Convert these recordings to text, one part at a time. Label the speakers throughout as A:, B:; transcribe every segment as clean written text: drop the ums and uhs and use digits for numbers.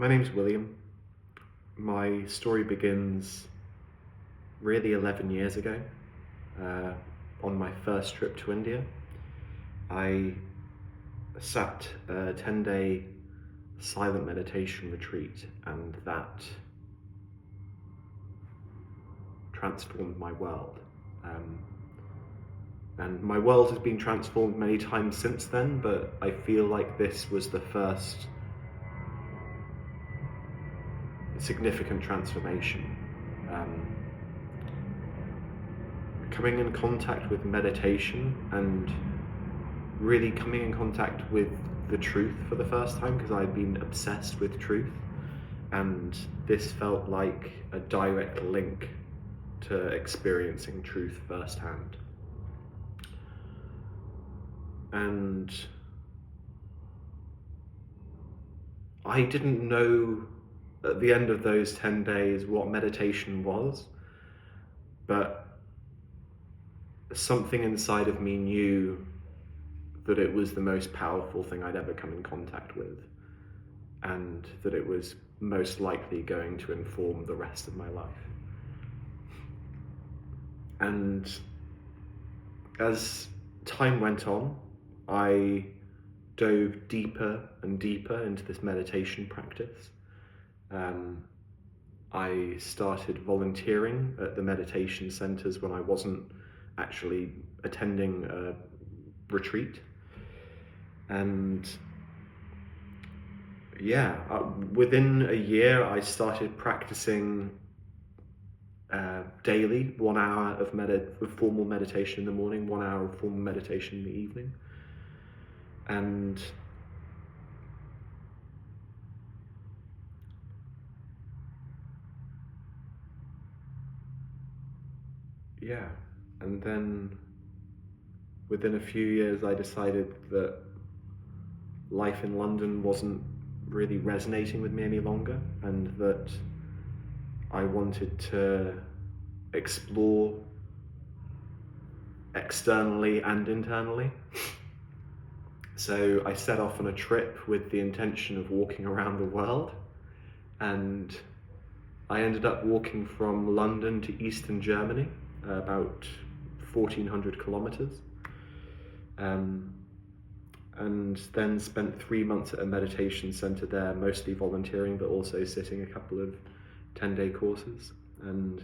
A: My name's William. My story begins really 11 years ago, uh, on my first trip to India. I sat a 10-day silent meditation retreat, and that transformed my world. Um, and my world has been transformed many times since then, but I feel like this was the first significant transformation. Um, Coming in contact with meditation and really coming in contact with the truth for the first time, because I'd been obsessed with truth, and this felt like a direct link to experiencing truth firsthand. And I didn't know at the end of those 10 days what meditation was, but something inside of me knew that it was the most powerful thing I'd ever come in contact with, and that it was most likely going to inform the rest of my life. And as time went on, I dove deeper and deeper into this meditation practice. I started volunteering at the meditation centers when I wasn't actually attending a retreat. And within a year, I started practicing daily, 1 hour of formal meditation in the morning, 1 hour of formal meditation in the evening. And and then within a few years, I decided that life in London wasn't really resonating with me any longer, and that I wanted to explore externally and internally. So I set off on a trip with the intention of walking around the world, and I ended up walking from London to Eastern Germany, about 1,400 kilometers, and then spent 3 months at a meditation center there, mostly volunteering, but also sitting a couple of 10-day courses. And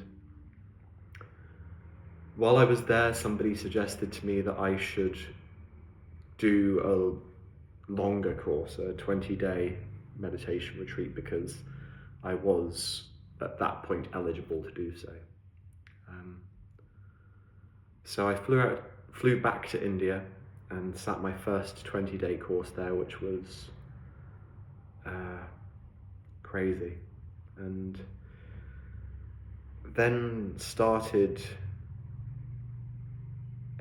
A: while I was there, somebody suggested to me that I should do a longer course, a 20-day meditation retreat, because I was at that point eligible to do so. So I flew back to India and sat my first 20-day course there, which was crazy. And then started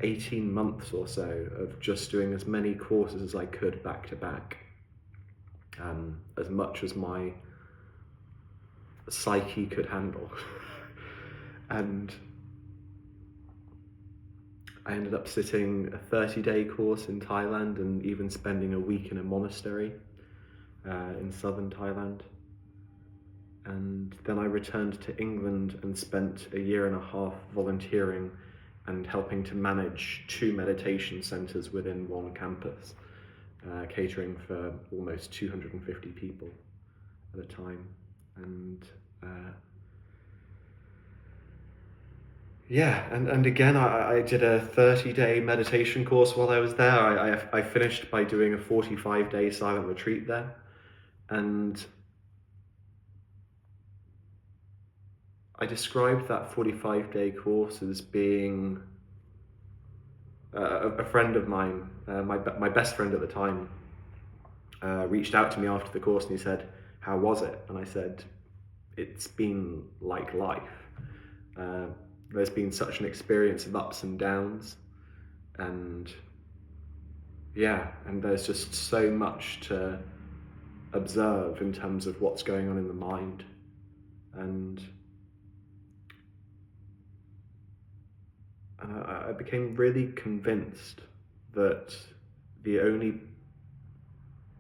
A: 18 months or so of just doing as many courses as I could back to back, as much as my psyche could handle. And I ended up sitting a 30-day course in Thailand, and even spending a week in a monastery in southern Thailand. And then I returned to England and spent a year and a half volunteering and helping to manage 2 meditation centers within one campus, catering for almost 250 people at a time. And and again, I did a 30-day meditation course while I was there. I finished by doing a 45-day silent retreat there. And I described that 45-day course as being a friend of mine, my best friend at the time, reached out to me after the course, and he said, "How was it?" And I said, "It's been like life. There's been such an experience of ups and downs, and there's just so much to observe in terms of what's going on in the mind." And I became really convinced that the only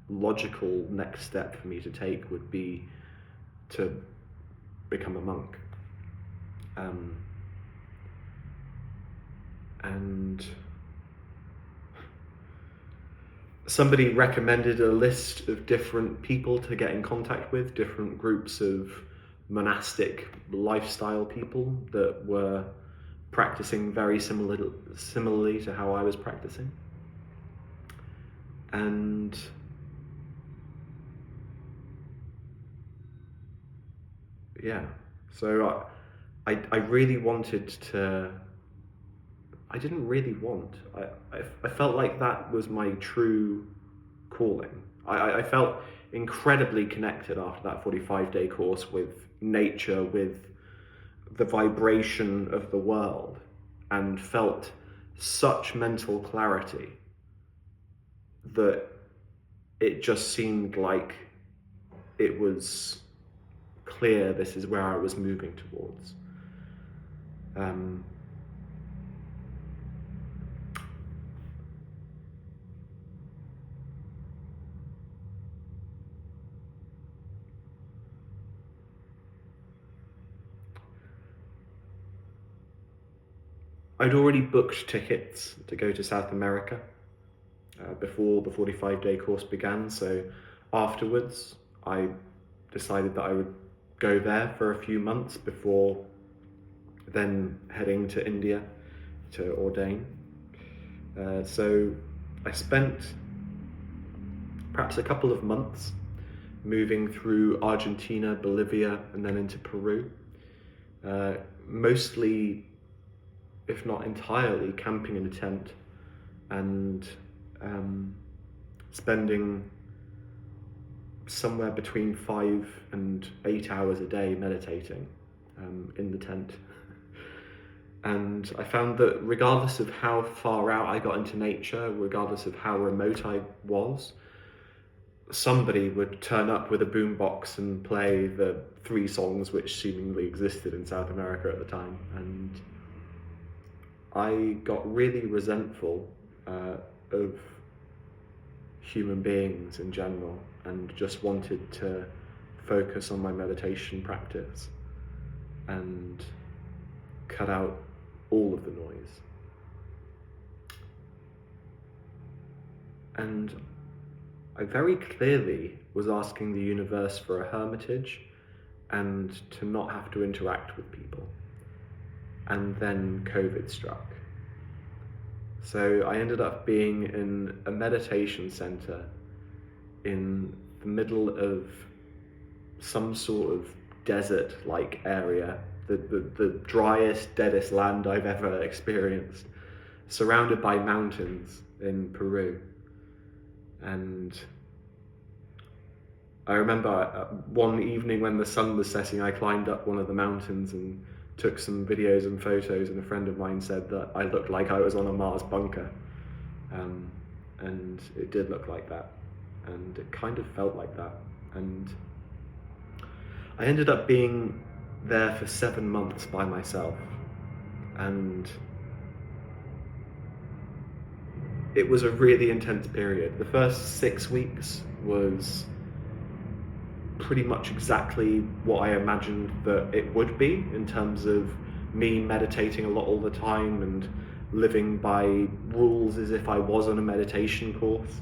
A: logical next step for me to take would be to become a monk. And somebody recommended a list of different people to get in contact with, different groups of monastic lifestyle people that were practicing very similarly to how I was practicing. And yeah, so I really wanted to, I didn't really want, I felt like that was my true calling. I felt incredibly connected after that 45-day course with nature, with the vibration of the world, and felt such mental clarity that it just seemed like it was clear this is where I was moving towards. I'd already booked tickets to go to South America before the 45-day course began, so afterwards I decided that I would go there for a few months before then heading to India to ordain. So I spent perhaps a couple of months moving through Argentina, Bolivia, and then into Peru. Mostly, if not entirely, camping in a tent and spending somewhere between 5 and 8 hours a day meditating in the tent. And I found that regardless of how far out I got into nature, regardless of how remote I was, somebody would turn up with a boombox and play the 3 songs which seemingly existed in South America at the time. And I got really resentful of human beings in general and just wanted to focus on my meditation practice and cut out all of the noise. And I very clearly was asking the universe for a hermitage and to not have to interact with people. And then COVID struck. So I ended up being in a meditation center in the middle of some sort of desert-like area, the driest, deadest land I've ever experienced, surrounded by mountains in Peru. And I remember one evening when the sun was setting, I climbed up one of the mountains and took some videos and photos, and a friend of mine said that I looked like I was on a Mars bunker. And it did look like that, and it kind of felt like that. And I ended up being there for 7 months by myself, and it was a really intense period. The first 6 weeks was pretty much exactly what I imagined that it would be, in terms of me meditating a lot all the time and living by rules as if I was on a meditation course,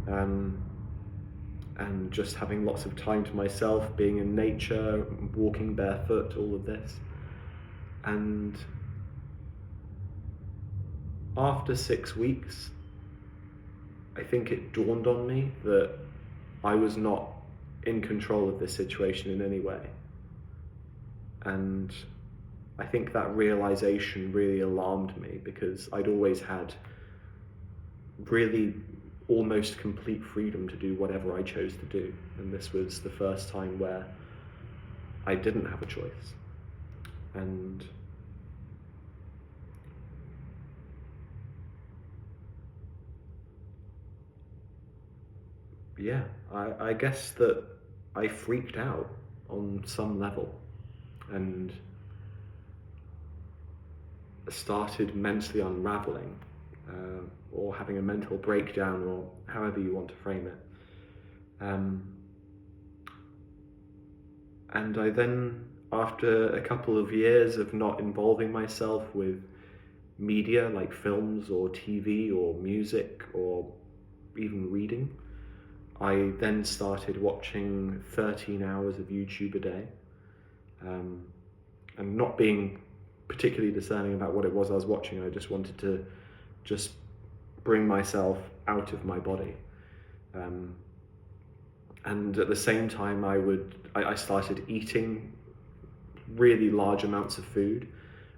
A: and just having lots of time to myself, being in nature, walking barefoot, all of this. And after 6 weeks, I think it dawned on me that I was not in control of this situation in any way. And I think that realization really alarmed me, because I'd always had really almost complete freedom to do whatever I chose to do. And this was the first time where I didn't have a choice. And yeah, I guess that I freaked out on some level and started mentally unraveling, or having a mental breakdown, or however you want to frame it. And I then, after a couple of years of not involving myself with media like films or TV or music or even reading, I then started watching 13 hours of YouTube a day, and not being particularly discerning about what it was I was watching. I just wanted to just bring myself out of my body. And at the same time, I started eating really large amounts of food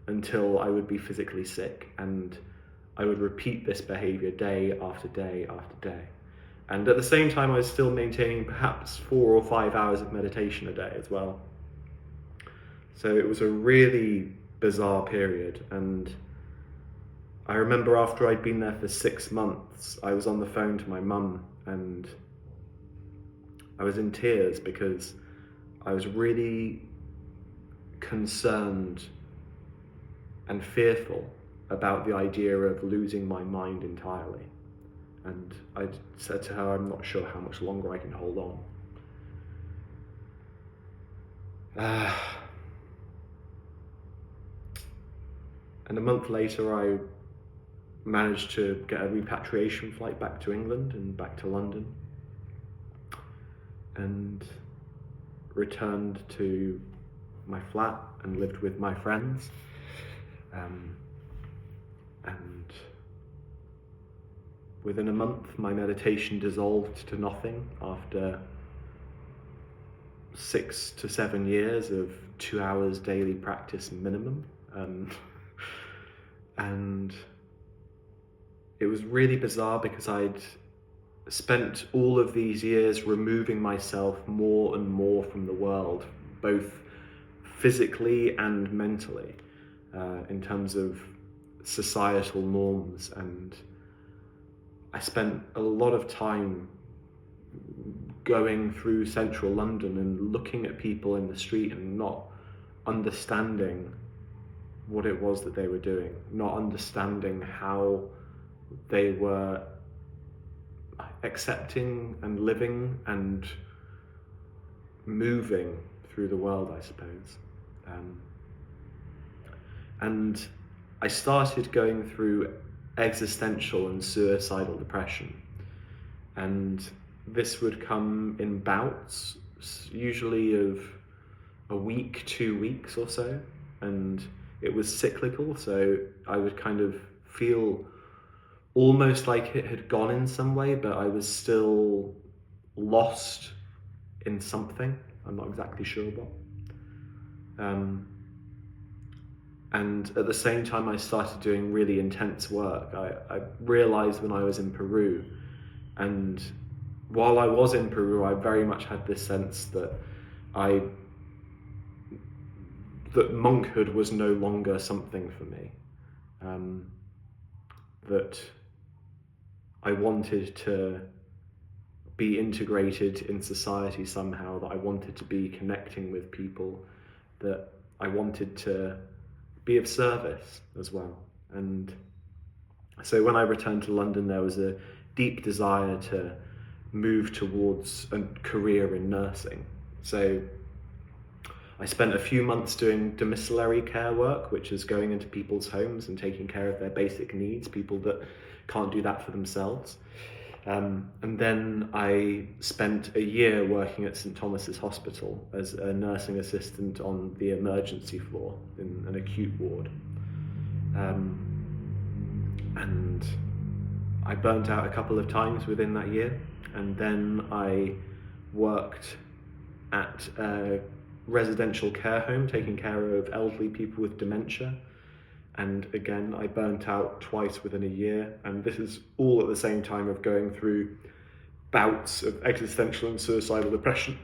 A: until I would be physically sick, and I would repeat this behavior day after day after day. And at the same time, I was still maintaining perhaps 4 or 5 hours of meditation a day as well. So it was a really bizarre period. And I remember after I'd been there for 6 months, I was on the phone to my mum and I was in tears because I was really concerned and fearful about the idea of losing my mind entirely. And I said to her, I'm not sure how much longer I can hold on. And a month later, I managed to get a repatriation flight back to England and back to London, and returned to my flat and lived with my friends. And within a month, my meditation dissolved to nothing after 6 to 7 years of 2 hours daily practice minimum. And it was really bizarre because I'd spent all of these years removing myself more and more from the world, both physically and mentally, in terms of societal norms. And I spent a lot of time going through central London and looking at people in the street and not understanding what it was that they were doing, not understanding how they were accepting and living and moving through the world, I suppose. And I started going through existential and suicidal depression. And this would come in bouts, usually of a week, 2 weeks or so. And it was cyclical, so I would kind of feel almost like it had gone in some way, but I was still lost in something. I'm not exactly sure what. And at the same time, I started doing really intense work. I realized when I was in Peru, and while I was in Peru, I very much had this sense that that monkhood was no longer something for me. That I wanted to be integrated in society somehow, that I wanted to be connecting with people, that I wanted to be of service as well. And so when I returned to London, there was a deep desire to move towards a career in nursing. So I spent a few months doing domiciliary care work, which is going into people's homes and taking care of their basic needs, people that can't do that for themselves. And then I spent a year working at St Thomas's Hospital as a nursing assistant on the emergency floor in an acute ward. And I burnt out a couple of times within that year. And then I worked at a residential care home taking care of elderly people with dementia. And again, I burnt out twice within a year. And this is all at the same time of going through bouts of existential and suicidal depression.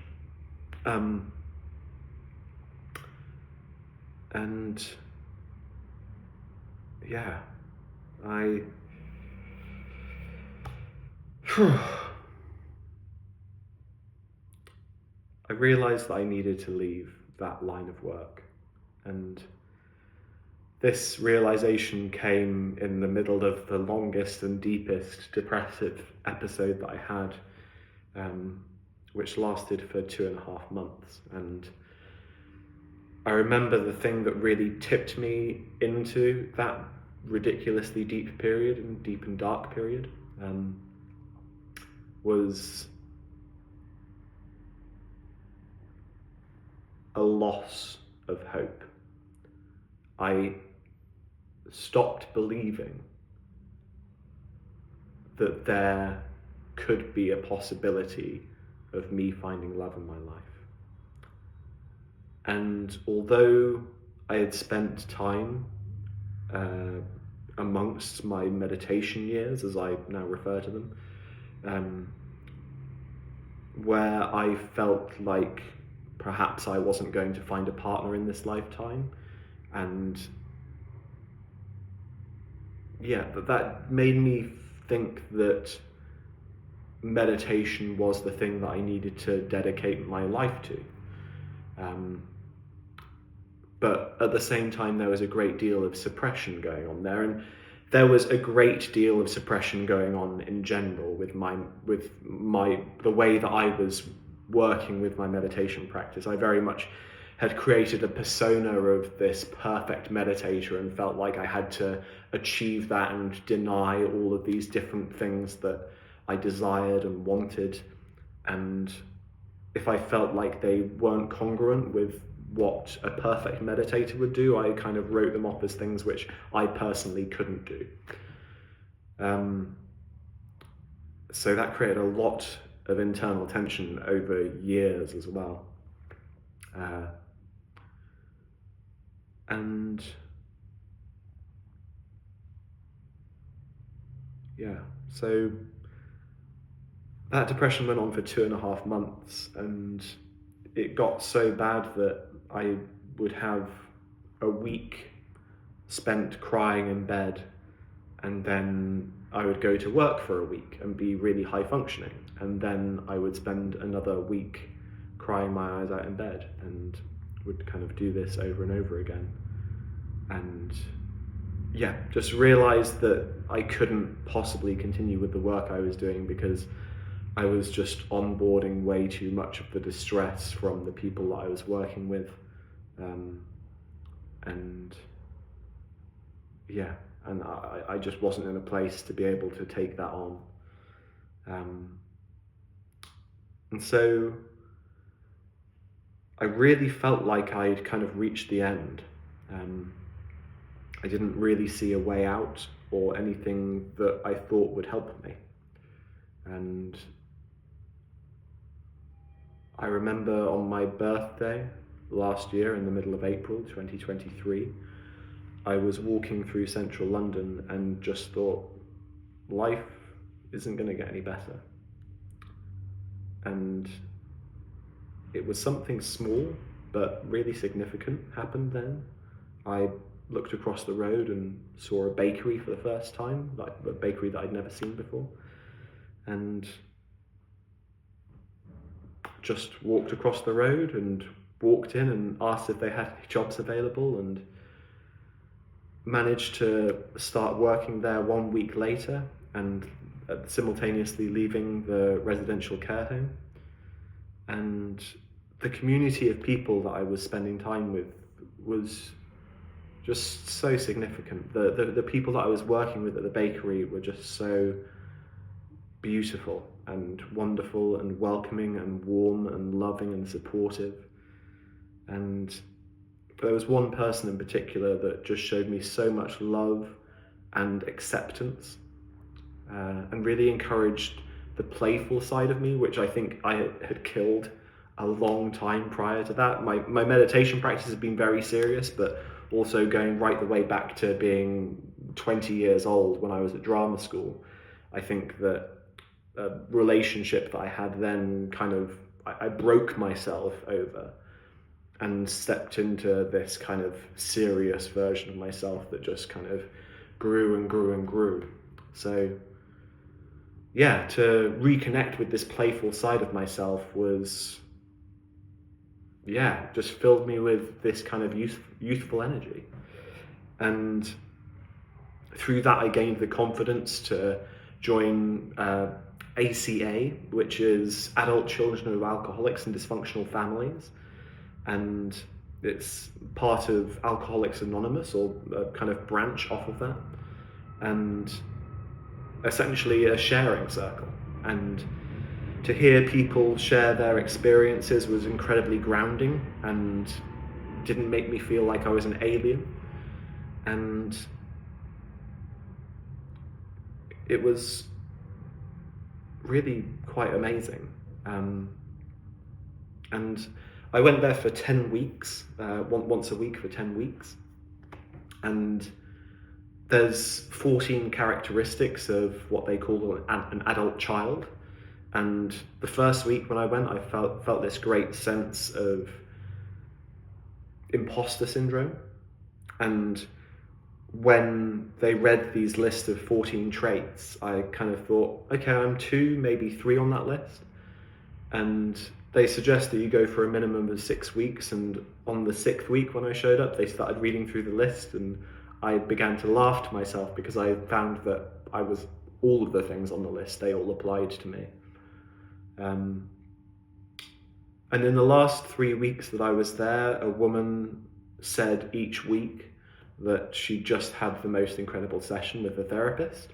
A: And yeah, I realized that I needed to leave that line of work. And this realization came in the middle of the longest and deepest depressive episode that I had. which lasted for 2.5 months. And I remember the thing that really tipped me into that ridiculously deep period and deep and dark period was a loss of hope. I stopped believing that there could be a possibility of me finding love in my life. And although I had spent time amongst my meditation years, as I now refer to them, where I felt like perhaps I wasn't going to find a partner in this lifetime, and that made me think that meditation was the thing that I needed to dedicate my life to. But at the same time, there was a great deal of suppression going on there, and there was a great deal of suppression going on in general with the way that I was working with my meditation practice. I very much had created a persona of this perfect meditator and felt like I had to achieve that and deny all of these different things that I desired and wanted. And if I felt like they weren't congruent with what a perfect meditator would do, I kind of wrote them off as things which I personally couldn't do. So that created a lot of internal tension over years as well. And so that depression went on for 2.5 months, and it got so bad that I would have a week spent crying in bed, and then I would go to work for a week and be really high functioning, and then I would spend another week crying my eyes out in bed, and would kind of do this over and over again. And just realized that I couldn't possibly continue with the work I was doing because I was just onboarding way too much of the distress from the people that I was working with. And I just wasn't in a place to be able to take that on. And so I really felt like I'd kind of reached the end. I didn't really see a way out or anything that I thought would help me. And I remember on my birthday last year, in the middle of April 2023, I was walking through central London and just thought, life isn't going to get any better. And it was something small but really significant happened then. I looked across the road and saw a bakery for the first time, like a bakery that I'd never seen before, and just walked across the road and walked in and asked if they had any jobs available, and managed to start working there 1 week later, and simultaneously leaving the residential care home. And the community of people that I was spending time with was just so significant. The people that I was working with at the bakery were just so beautiful and wonderful and welcoming and warm and loving and supportive. And there was one person in particular that just showed me so much love and acceptance, and really encouraged the playful side of me, which I think I had killed a long time prior to that. My meditation practice has been very serious, but also going right the way back to being 20 years old when I was at drama school. I think that a relationship that I had then I broke myself over and stepped into this kind of serious version of myself that just kind of grew and grew and grew. So to reconnect with this playful side of myself was just filled me with this kind of youthful energy. And through that I gained the confidence to join ACA, which is Adult Children of Alcoholics and Dysfunctional Families, and it's part of Alcoholics Anonymous, or a kind of branch off of that, and essentially a sharing circle. And to hear people share their experiences was incredibly grounding and didn't make me feel like I was an alien. And it was really quite amazing. And I went there for 10 weeks, once a week for 10 weeks. And there's 14 characteristics of what they call an adult child. And the first week when I went, I felt this great sense of imposter syndrome. And when they read these lists of 14 traits, I kind of thought, okay, I'm 2, maybe 3 on that list. And they suggest that you go for a minimum of 6 weeks. And on the 6th week when I showed up, they started reading through the list, and I began to laugh to myself because I found that I was all of the things on the list, they all applied to me. And in the last 3 weeks that I was there, a woman said each week that she just had the most incredible session with a therapist.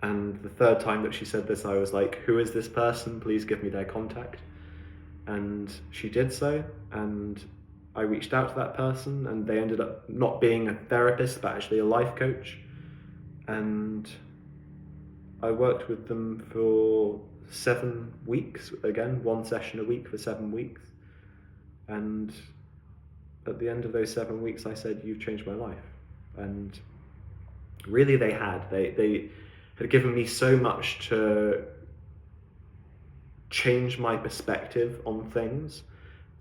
A: And the third time that she said this, I was like, who is this person? Please give me their contact. And she did so, and I reached out to that person, and they ended up not being a therapist, but actually a life coach. And I worked with them for 7 weeks, again, 1 session a week for 7 weeks. And at the end of those 7 weeks, I said, you've changed my life. And really they had. They had given me so much to change my perspective on things,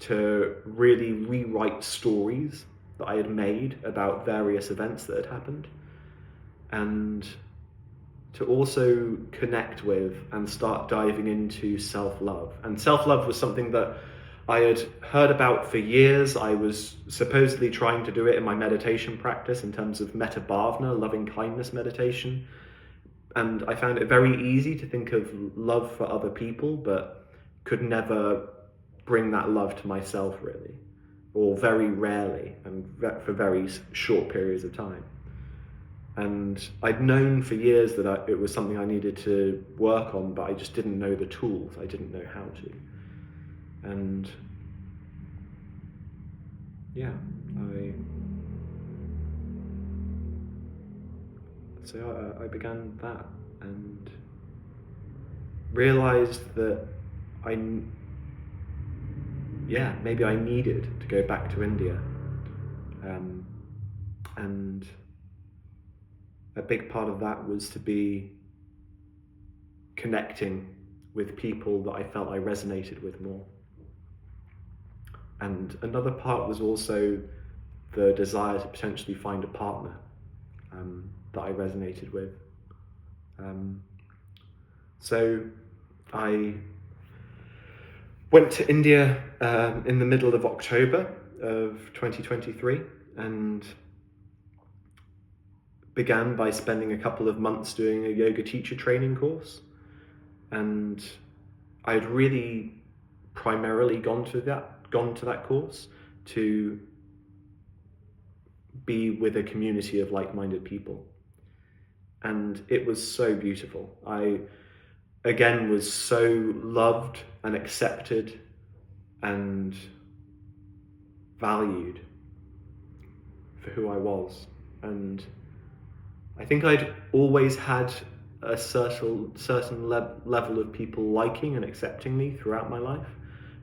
A: to really rewrite stories that I had made about various events that had happened, and to also connect with and start diving into self-love. And self-love was something that I had heard about for years. I was supposedly trying to do it in my meditation practice in terms of metta bhavana, loving kindness meditation. And I found it very easy to think of love for other people, but could never bring that love to myself, really, or very rarely, and for very short periods of time. And I'd known for years that it was something I needed to work on, but I just didn't know the tools. I didn't know how to. And yeah, I began that and realized that maybe I needed to go back to India. And a big part of that was to be connecting with people that I felt I resonated with more. And another part was also the desire to potentially find a partner that I resonated with. So I went to India in the middle of October of 2023 and began by spending a couple of months doing a yoga teacher training course. And I had really primarily gone to that course to be with a community of like-minded people. And it was so beautiful. I, again, was so loved and accepted and valued for who I was. And I think I'd always had a certain level of people liking and accepting me throughout my life,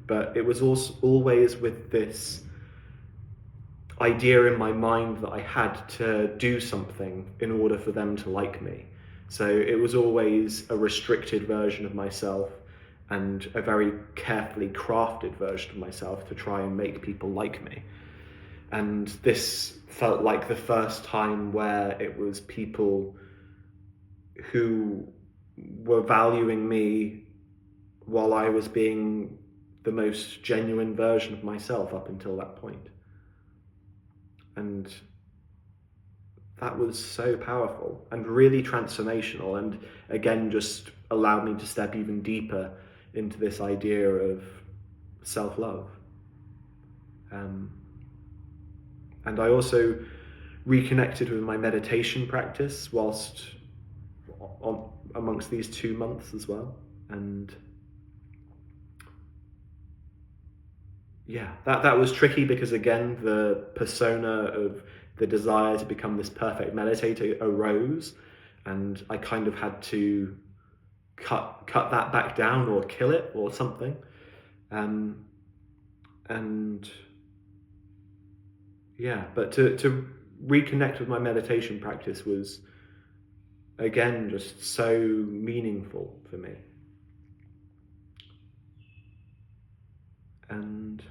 A: but it was also always with this idea in my mind that I had to do something in order for them to like me. So it was always a restricted version of myself and a very carefully crafted version of myself to try and make people like me. And this felt like the first time where it was people who were valuing me while I was being the most genuine version of myself up until that point. And that was so powerful and really transformational, and again just allowed me to step even deeper into this idea of self-love. Um, and I also reconnected with my meditation practice whilst amongst these 2 months as well. And yeah, that was tricky because again, the persona of the desire to become this perfect meditator arose, and I kind of had to cut that back down or kill it or something. Um, and yeah, but to reconnect with my meditation practice was again just so meaningful for me. And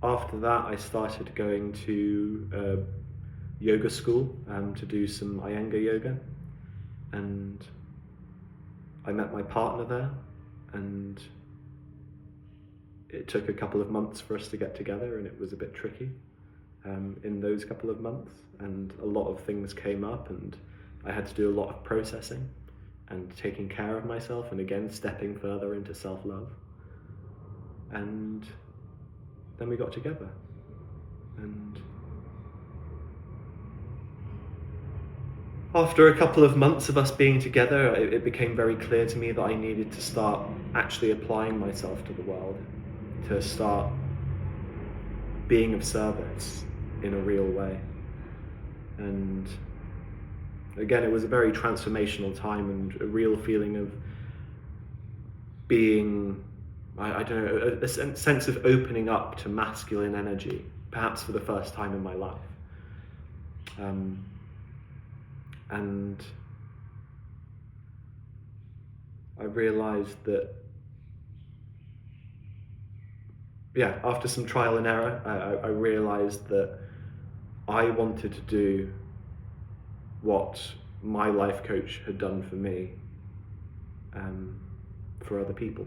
A: after that, I started going to yoga school to do some Iyengar yoga, and I met my partner there, and it took a couple of months for us to get together, and it was a bit tricky in those couple of months, and a lot of things came up, and I had to do a lot of processing and taking care of myself, and again stepping further into self-love. And then we got together, and after a couple of months of us being together, it became very clear to me that I needed to start actually applying myself to the world, to start being of service in a real way. And again, it was a very transformational time and a real feeling of being, I don't know, a sense of opening up to masculine energy, perhaps for the first time in my life. And I realized that, yeah, after some trial and error, I realized that I wanted to do what my life coach had done for me, for other people.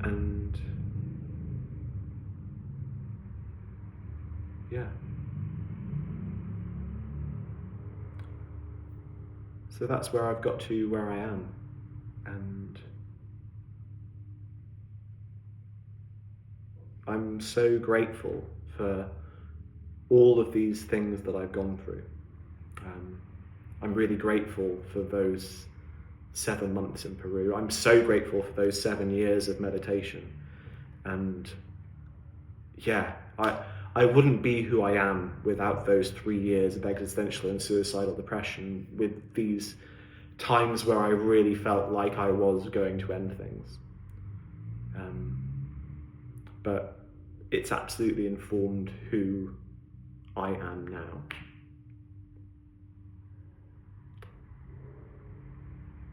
A: And yeah. So that's where I've got to where I am. And I'm so grateful for all of these things that I've gone through. I'm really grateful for those 7 months in Peru. I'm so grateful for those 7 years of meditation. And yeah, I wouldn't be who I am without those 3 years of existential and suicidal depression, with these times where I really felt like I was going to end things. But it's absolutely informed who I am now.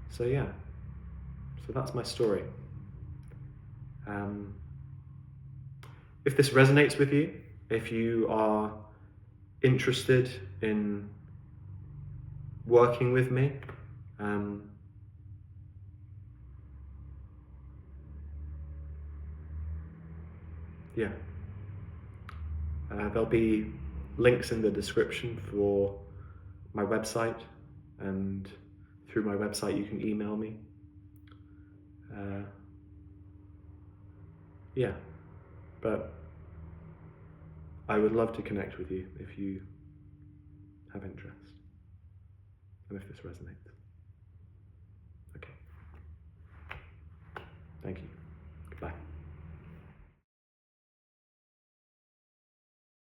A: So yeah, so that's my story. If this resonates with you, if you are interested in working with me, yeah, there'll be links in the description for my website, and through my website you can email me. Yeah, but I would love to connect with you if you have interest and if this resonates. Okay. Thank you.